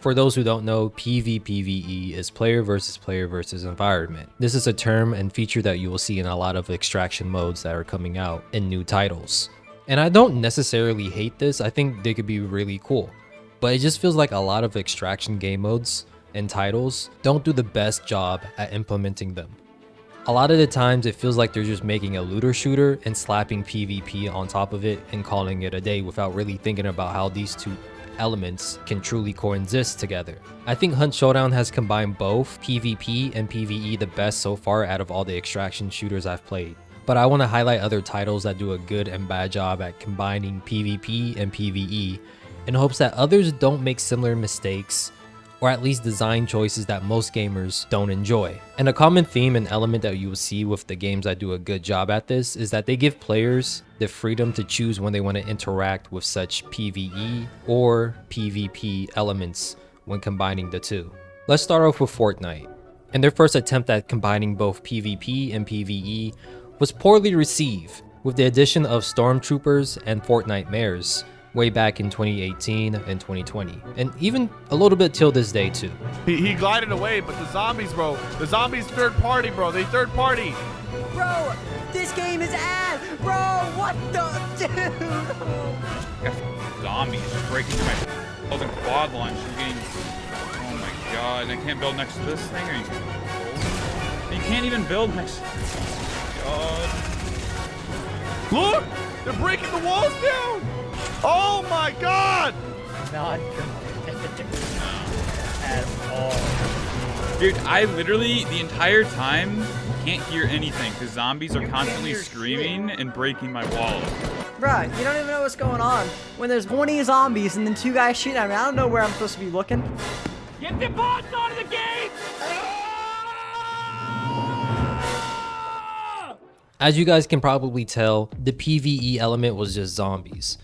For those who don't know, PvPvE is player versus environment. This is a term and feature that you will see in a lot of extraction modes that are coming out in new titles. And I don't necessarily hate this, I think they could be really cool. But it just feels like a lot of extraction game modes and titles don't do the best job at implementing them. A lot of the times it feels like they're just making a looter shooter and slapping PvP on top of it and calling it a day without really thinking about how these two elements can truly coexist together. I think Hunt Showdown has combined both PvP and PvE the best so far out of all the extraction shooters I've played. But I want to highlight other titles that do a good and bad job at combining PvP and PvE in hopes that others don't make similar mistakes, or at least design choices that most gamers don't enjoy. And a common theme and element that you will see with the games that do a good job at this is that they give players the freedom to choose when they want to interact with such PvE or PvP elements when combining the two. Let's start off with Fortnite. And their first attempt at combining both PvP and PvE was poorly received, with the addition of Stormtroopers and Fortnite mares way back in 2018 and 2020, and even a little bit till this day too. He glided away, but the zombies, bro. The zombies third party, bro. They third party. Bro, this game is ass. Bro, what the dude? Zombies breaking through my building quad launch and getting. Oh my god! I can't build next to this thing. Or you can't even build next. Oh god! Look, they're breaking the walls down. Oh my god! Not good at all. Dude, I literally, the entire time, can't hear anything because zombies are constantly screaming and breaking my wall. Bruh, you don't even know what's going on. When there's 20 zombies and then 2 guys shooting at me, I don't know where I'm supposed to be looking. Get the bots out of the gate! As you guys can probably tell, the PvE element was just zombies.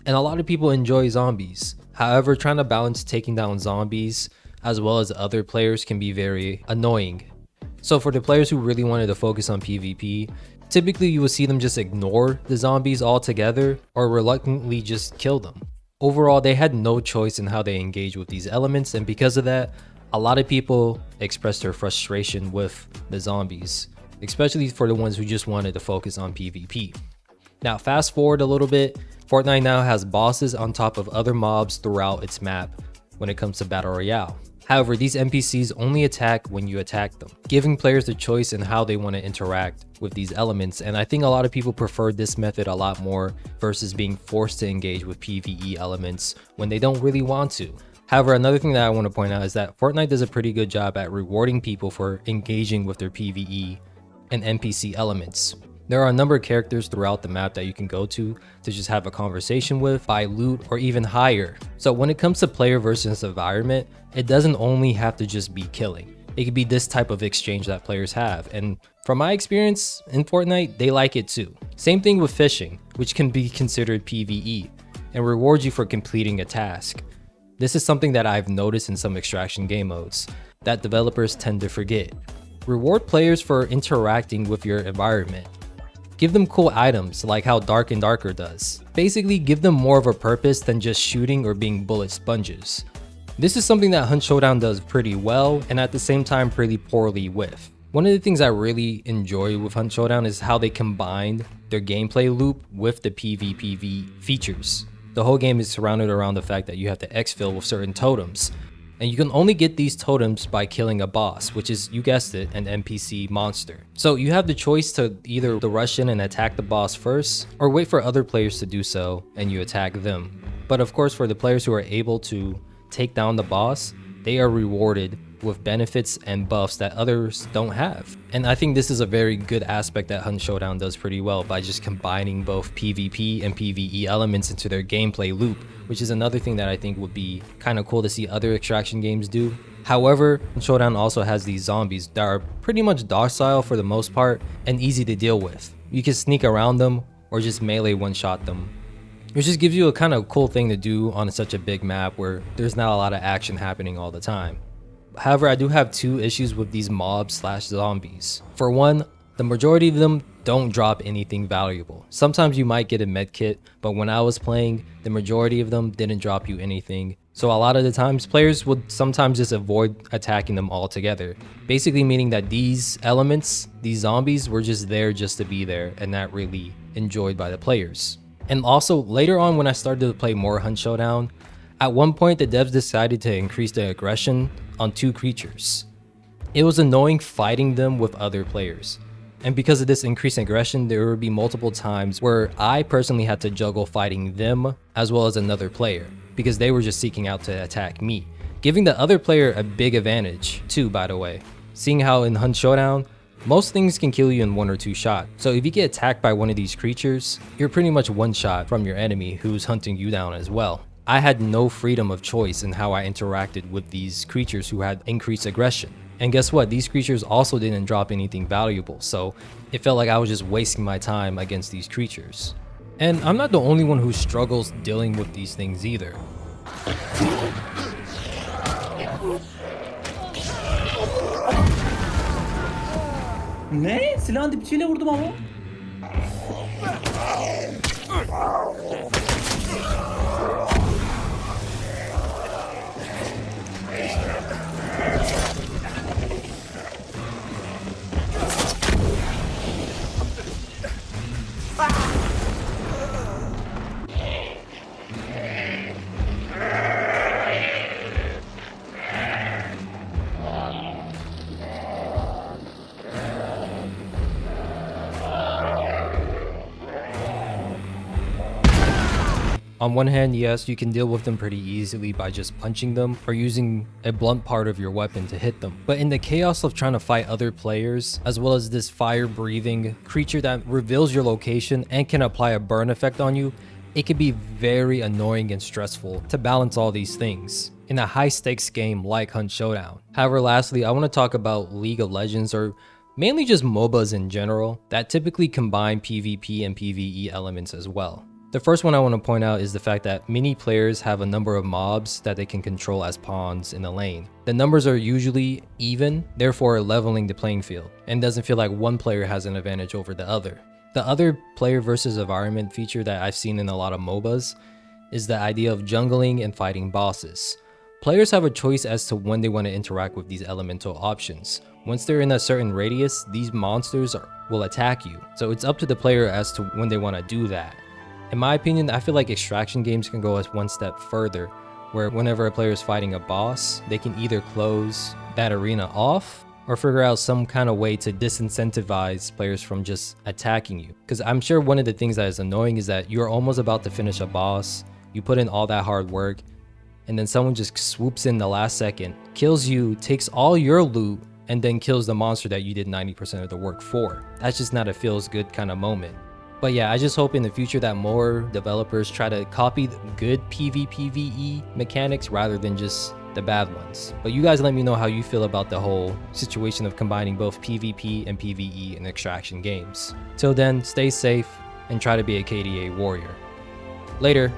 And a lot of people enjoy zombies. However, trying to balance taking down zombies as well as other players can be very annoying. So for the players who really wanted to focus on PvP, typically you will see them just ignore the zombies altogether or reluctantly just kill them. Overall, they had no choice in how they engage with these elements, and because of that, a lot of people expressed their frustration with the zombies, especially for the ones who just wanted to focus on PvP. Now fast forward a little bit, Fortnite now has bosses on top of other mobs throughout its map when it comes to Battle Royale. However, these NPCs only attack when you attack them, giving players the choice in how they want to interact with these elements, and I think a lot of people prefer this method a lot more versus being forced to engage with PvE elements when they don't really want to. However, another thing that I want to point out is that Fortnite does a pretty good job at rewarding people for engaging with their PvE and NPC elements. There are a number of characters throughout the map that you can go to just have a conversation with, buy loot, or even hire. So when it comes to player versus environment, it doesn't only have to just be killing. It could be this type of exchange that players have, and from my experience in Fortnite, they like it too. Same thing with fishing, which can be considered PvE, and rewards you for completing a task. This is something that I've noticed in some extraction game modes that developers tend to forget. Reward players for interacting with your environment. Give them cool items like how Darker does. Basically, give them more of a purpose than just shooting or being bullet sponges. This is something that Hunt Showdown does pretty well and at the same time pretty poorly with. One of the things I really enjoy with Hunt Showdown is how they combined their gameplay loop with the PvPvE features. The whole game is surrounded around the fact that you have to exfil with certain totems. And you can only get these totems by killing a boss, which is, you guessed it, an NPC monster. So you have the choice to either rush in and attack the boss first, or wait for other players to do so and you attack them. But of course, for the players who are able to take down the boss, they are rewarded with benefits and buffs that others don't have. And I think this is a very good aspect that Hunt Showdown does pretty well by just combining both PvP and PvE elements into their gameplay loop, which is another thing that I think would be kind of cool to see other extraction games do. However, Hunt Showdown also has these zombies that are pretty much docile for the most part and easy to deal with. You can sneak around them or just melee one-shot them, which just gives you a kind of cool thing to do on such a big map where there's not a lot of action happening all the time. However, I do have 2 issues with these mobs/zombies. For one, the majority of them don't drop anything valuable. Sometimes you might get a med kit, but when I was playing, the majority of them didn't drop you anything. So a lot of the times, players would sometimes just avoid attacking them altogether. Basically meaning that these elements, these zombies, were just there just to be there and not really enjoyed by the players. And also, later on when I started to play more Hunt Showdown, at one point the devs decided to increase the aggression on 2 creatures. It was annoying fighting them with other players. And because of this increased aggression, there would be multiple times where I personally had to juggle fighting them as well as another player, because they were just seeking out to attack me, giving the other player a big advantage too, by the way. Seeing how in Hunt Showdown, most things can kill you in 1 or 2 shots. So if you get attacked by one of these creatures, you're pretty much 1 shot from your enemy who's hunting you down as well. I had no freedom of choice in how I interacted with these creatures who had increased aggression. And guess what? These creatures also didn't drop anything valuable, so it felt like I was just wasting my time against these creatures. And I'm not the only one who struggles dealing with these things either. Ne? Silahın dipçiyle vurdum ama. On one hand, yes, you can deal with them pretty easily by just punching them or using a blunt part of your weapon to hit them. But in the chaos of trying to fight other players, as well as this fire-breathing creature that reveals your location and can apply a burn effect on you, it can be very annoying and stressful to balance all these things in a high-stakes game like Hunt Showdown. However, lastly, I want to talk about League of Legends, or mainly just MOBAs in general, that typically combine PvP and PvE elements as well. The first one I want to point out is the fact that many players have a number of mobs that they can control as pawns in the lane. The numbers are usually even, therefore leveling the playing field, and doesn't feel like one player has an advantage over the other. The other player versus environment feature that I've seen in a lot of MOBAs is the idea of jungling and fighting bosses. Players have a choice as to when they want to interact with these elemental options. Once they're in a certain radius, these monsters will attack you, so it's up to the player as to when they want to do that. In my opinion, I feel like extraction games can go as one step further, where whenever a player is fighting a boss, they can either close that arena off or figure out some kind of way to disincentivize players from just attacking you. Because I'm sure one of the things that is annoying is that you're almost about to finish a boss, you put in all that hard work, and then someone just swoops in the last second, kills you, takes all your loot, and then kills the monster that you did 90% of the work for. That's just not a feels good kind of moment. But yeah, I just hope in the future that more developers try to copy the good PvPvE mechanics rather than just the bad ones. But you guys let me know how you feel about the whole situation of combining both PvP and PvE in extraction games. Till then, stay safe and try to be a KDA warrior. Later.